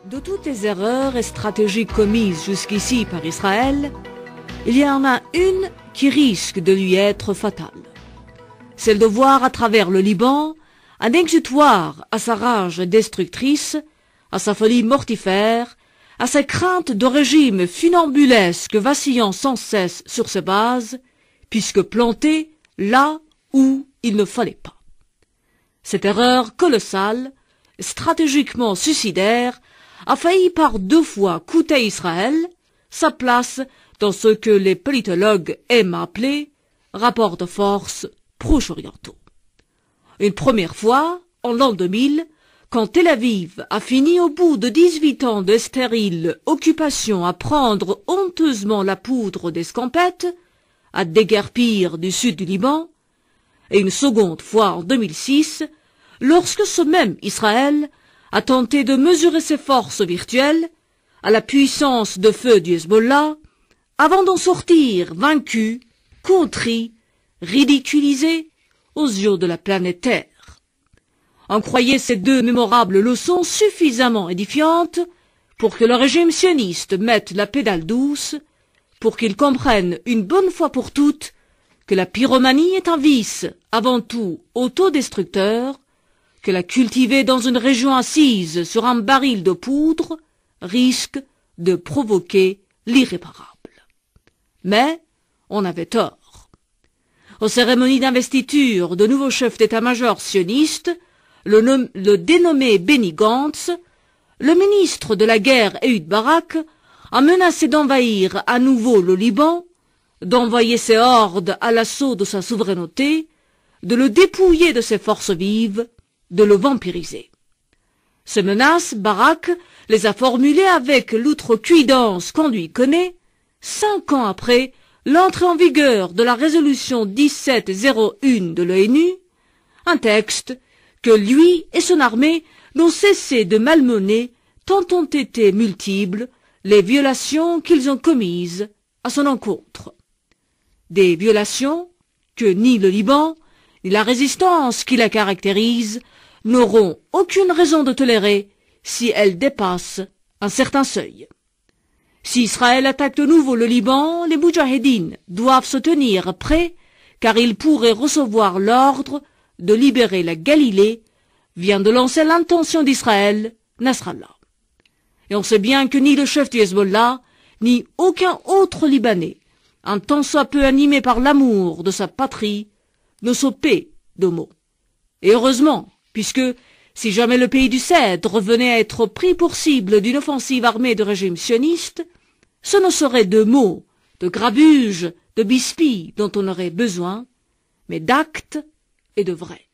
De toutes les erreurs et stratégies commises jusqu'ici par Israël, il y en a une qui risque de lui être fatale. Celle de voir à travers le Liban un exutoire à sa rage destructrice, à sa folie mortifère, à ses craintes de régime funambulesque vacillant sans cesse sur ses bases, puisque planté là où il ne fallait pas. Cette erreur colossale, stratégiquement suicidaire, a failli par 2 fois coûter à Israël sa place dans ce que les politologues aiment appeler rapports de force proche-orientaux. Une première fois, en l'an 2000, quand Tel Aviv a fini au bout de 18 ans de stérile occupation à prendre honteusement la poudre des scampettes, à déguerpir du sud du Liban, et une seconde fois en 2006, lorsque ce même Israël a tenté de mesurer ses forces virtuelles à la puissance de feu du Hezbollah, avant d'en sortir vaincu, contrit, ridiculisé aux yeux de la planète Terre. On croyait ces 2 mémorables leçons suffisamment édifiantes pour que le régime sioniste mette la pédale douce, pour qu'il comprenne une bonne fois pour toutes que la pyromanie est un vice avant tout autodestructeur, que la cultiver dans une région assise sur un baril de poudre risque de provoquer l'irréparable. Mais on avait tort. Aux cérémonies d'investiture de nouveaux chefs d'état-major sionistes, le dénommé Benny Gantz, le ministre de la guerre Ehud Barak, a menacé d'envahir à nouveau le Liban, d'envoyer ses hordes à l'assaut de sa souveraineté, de le dépouiller de ses forces vives, de le vampiriser. Ces menaces, Barak les a formulées avec l'outrecuidance qu'on lui connaît, 5 ans après l'entrée en vigueur de la résolution 1701 de l'ONU, un texte que lui et son armée n'ont cessé de malmener tant ont été multiples les violations qu'ils ont commises à son encontre. Des violations que ni le Liban, ni la résistance qui la caractérise n'auront aucune raison de tolérer si elles dépassent un certain seuil. Si Israël attaque de nouveau le Liban, les Moudjahidines doivent se tenir prêts car ils pourraient recevoir l'ordre de libérer la Galilée, vient de lancer l'intention d'Israël, Nasrallah. Et on sait bien que ni le chef du Hezbollah, ni aucun autre Libanais, un tant soit peu animé par l'amour de sa patrie, ne se paie de mots. Et heureusement, puisque si jamais le pays du Cèdre venait à être pris pour cible d'une offensive armée de régime sioniste, ce ne serait de mots, de grabuges, de bisbilles dont on aurait besoin, mais d'actes et de vrais.